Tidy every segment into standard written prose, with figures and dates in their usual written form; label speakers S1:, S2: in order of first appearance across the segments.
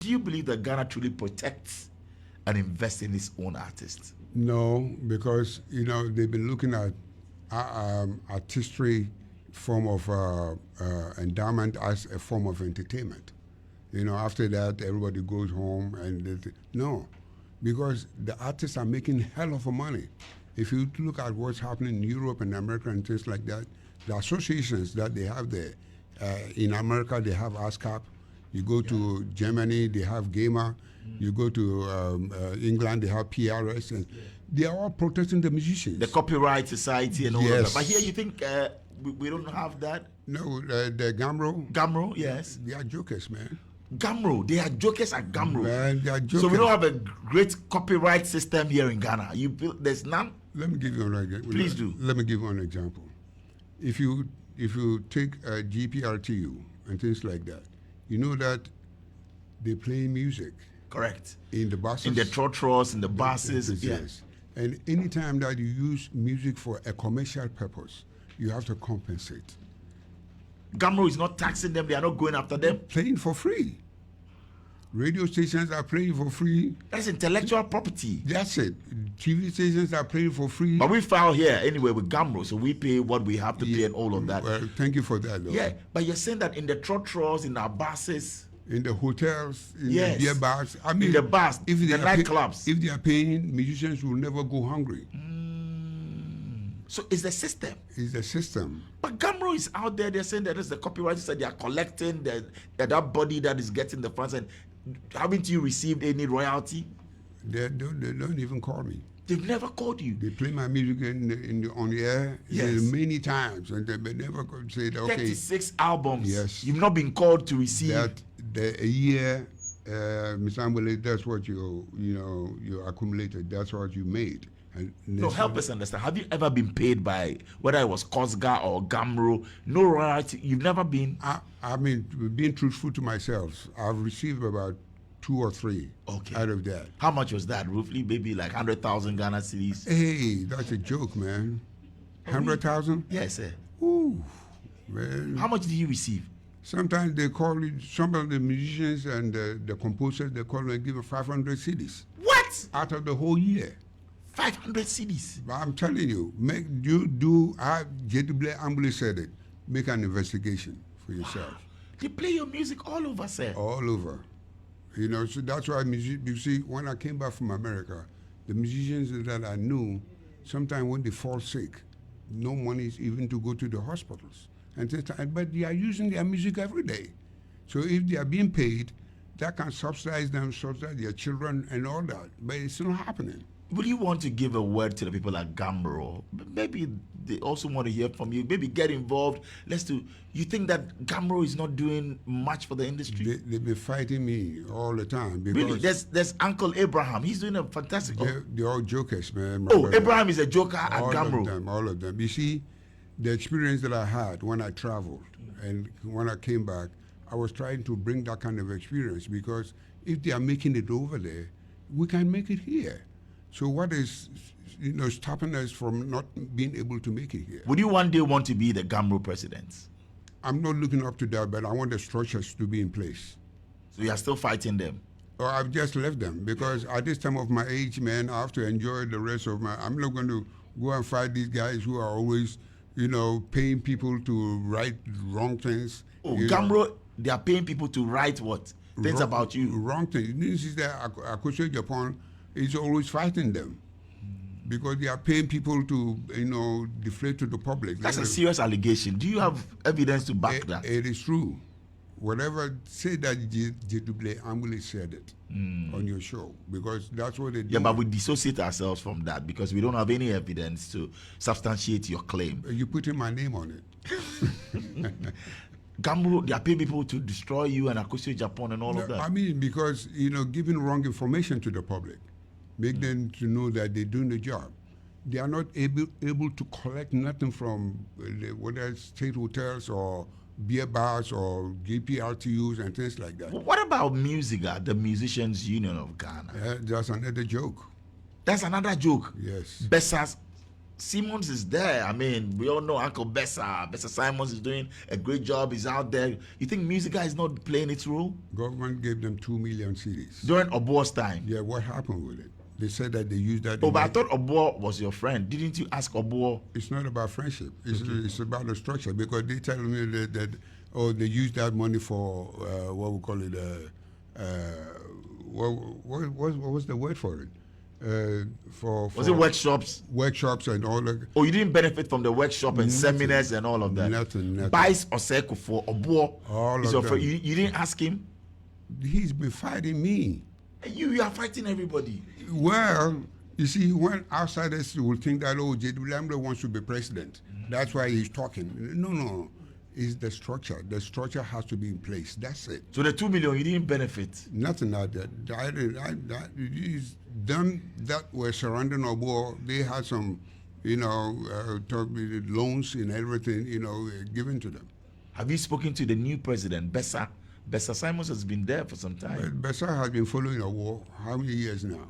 S1: Do you believe that Ghana truly protects and invests in its own artists?
S2: No, because they've been looking at artistry form of endowment as a form of entertainment. After that, everybody goes home and no, because the artists are making hell of a money. If you look at what's happening in Europe and America and things like that, the associations that they have there, in America they have ASCAP, you go to Germany, they have GHAMRO, you go to England, they have PRS, and they are all protecting the musicians.
S1: The Copyright Society and all of that. But here you think we don't have that?
S2: No, the GHAMRO.
S1: GHAMRO, yes.
S2: They are jokers, man.
S1: GHAMRO, they are jokers at GHAMRO.
S2: Man, they are jokers.
S1: So we don't have a great copyright system here in Ghana. There's none?
S2: Let me give you an example.
S1: Please do.
S2: Let me give you an example. If you take a GPRTU and things like that, you know that they play music.
S1: Correct.
S2: In the buses.
S1: In the trotros, in the buses.
S2: Yes. And anytime that you use music for a commercial purpose, you have to compensate.
S1: GHAMRO is not taxing them. They are not going after them.
S2: Playing for free. Radio stations are playing for free.
S1: That's intellectual property.
S2: That's it. TV stations are playing for free.
S1: But we file here anyway with GHAMRO, so we pay what we have to pay and all of that.
S2: Well, thank you for that, though.
S1: Yeah, but you're saying that in the trotros, in our buses,
S2: in the hotels, in the beer bars. I mean,
S1: in the bars,
S2: if
S1: the nightclubs.
S2: If they are paying, musicians will never go hungry.
S1: So it's the system.
S2: It's the system.
S1: But GHAMRO is out there. They're saying that it's the copyright that they are collecting that body that is getting the funds. And haven't you received any royalty?
S2: They don't even call me.
S1: They've never called you.
S2: They play my music on the air many times, and they never said, okay.
S1: 36 albums.
S2: Yes.
S1: You've not been called to receive.
S2: A year, Mr. Ambolley, that's what you accumulated. That's what you made.
S1: No, help us understand. Have you ever been paid by, whether it was KOSGA or GHAMRO, no royalty? You've never been?
S2: I mean, being truthful to myself, I've received about 2 or 3 out of that.
S1: How much was that, roughly? Maybe like 100,000 Ghana cedis?
S2: Hey, that's a joke, man. 100,000?
S1: Yes, sir.
S2: Ooh, man.
S1: How much did you receive?
S2: Sometimes they call it, some of the musicians and the composers, they call and give 500 cedis.
S1: What?
S2: Out of the whole year.
S1: 500 cedis.
S2: I'm telling you, Gyedu-Blay Ambolley said it. Make an investigation for yourself.
S1: Wow. They play your music all over, sir.
S2: All over. So that's why you see, when I came back from America, the musicians that I knew, sometimes when they fall sick, no money is even to go to the hospitals. But they are using their music every day. So if they are being paid, that can subsidize them, subsidize their children and all that. But it's not happening.
S1: Would you want to give a word to the people at GHAMRO? Maybe they also want to hear from you. Maybe get involved. You think that GHAMRO is not doing much for the industry?
S2: They've been fighting me all the time. Because
S1: really? There's Uncle Abraham. He's doing a fantastic job.
S2: They're all jokers, man.
S1: Abraham is a joker at GHAMRO.
S2: All of them. You see, the experience that I had when I traveled and when I came back, I was trying to bring that kind of experience, because if they are making it over there, we can make it here. So what is stopping us from not being able to make it here?
S1: Would you one day want to be the GHAMRO president?
S2: I'm not looking up to that, but I want the structures to be in place.
S1: So you are still fighting them?
S2: Or I've just left them, because at this time of my age, man, I have to enjoy the rest of I'm not going to go and fight these guys who are always, paying people to write wrong things.
S1: GHAMRO, they are paying people to write what? Things about you?
S2: Wrong things. This is that Akoso Japan is always fighting them, because they are paying people to, deflate to the public.
S1: That's a serious allegation. Do you have evidence to back that?
S2: It is true. Whatever, say that Gyedu-Blay Ambolley said it on your show, because that's what they do.
S1: Yeah, but we dissociate ourselves from that, because we don't have any evidence to substantiate your claim.
S2: You're putting my name on it.
S1: GHAMRO, they are paying people to destroy you and Akoso Japan and all of that.
S2: I mean, because, giving wrong information to the public, make them to know that they're doing the job. They are not able to collect nothing from whether it's state hotels or beer bars or GPRTUs and things like that.
S1: What about MUSIGA, the Musicians Union of Ghana?
S2: That's another joke.
S1: That's another joke?
S2: Yes.
S1: Besas Simmons is there. I mean, we all know Uncle Bessa Simons is doing a great job. He's out there. You think MUSIGA is not playing its role?
S2: Government gave them 2 million CDs.
S1: During Obo's time?
S2: Yeah, what happened with it? They said that they used that.
S1: Oh, but I thought Obo was your friend. Didn't you ask Obo?
S2: It's not about friendship. It's about the structure, because they tell me that they use that money for what we call it. What was the word for it?
S1: Was it workshops?
S2: Workshops and all that.
S1: Oh, you didn't benefit from the workshop and seminars and all of that?
S2: Nothing.
S1: Bice or Seko for Obo?
S2: All of them.
S1: You didn't ask him?
S2: He's been fighting me.
S1: You are fighting everybody.
S2: Well, you see, when outsiders will think that, oh, Gyedu-Blay Ambolley wants to be president, that's why he's talking. No. It's the structure. The structure has to be in place. That's it.
S1: So the 2 million, you didn't benefit?
S2: Nothing like that. Them that were surrounding Obo, they had some, loans and everything, given to them.
S1: Have you spoken to the new president, Bessa? Bessa Simons has been there for some time.
S2: But Bessa has been following Obo how many years now?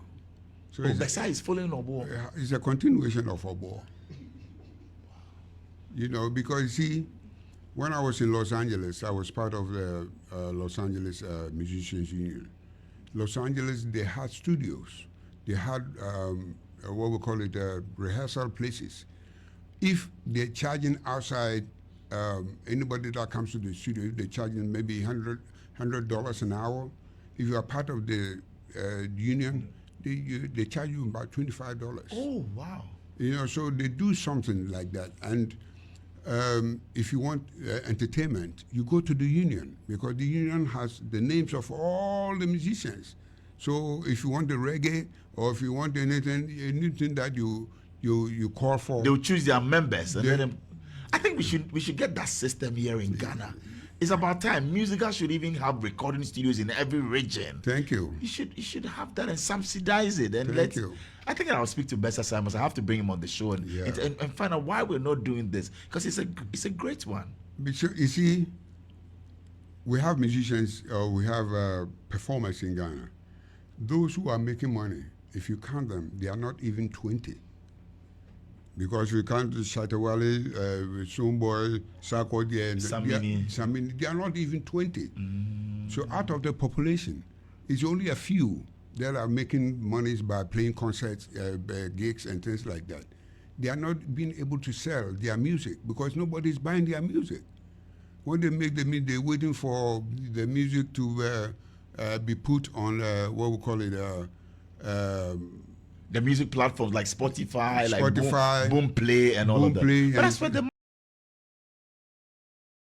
S2: So
S1: Bessa is following Obo?
S2: It's a continuation of Obo. Because you see, when I was in Los Angeles, I was part of the Los Angeles Musicians Union. Los Angeles, they had studios. They had what we call it, rehearsal places. If they're charging outside, anybody that comes to the studio, if they're charging maybe $100 an hour, if you are part of the union, they charge you about $25.
S1: Oh, wow.
S2: So they do something like that. And if you want entertainment, you go to the union, because the union has the names of all the musicians. So if you want the reggae, or if you want anything that you call for,
S1: they'll choose their members and let them. I think we should get that system here in Ghana. It's about time. MUSIGA should even have recording studios in every region.
S2: Thank you.
S1: You should have that and subsidize it. And
S2: Thank you.
S1: I think I'll speak to Bessa Simons. I have to bring him on the show and find out why we're not doing this, because it's a great one.
S2: But you see, we have musicians, we have performers in Ghana. Those who are making money, if you count them, they are not even 20. Because we count Shatawale, Sumboy, Sarkodie, and Samini, they are not even 20. So out of the population, it's only a few that are making monies by playing concerts, gigs, and things like that. They are not being able to sell their music because nobody's buying their music. When they make the music, they're waiting for the music to be put on what we call it.
S1: The music platforms like Spotify, like Boom Play, and all of that. But that's where the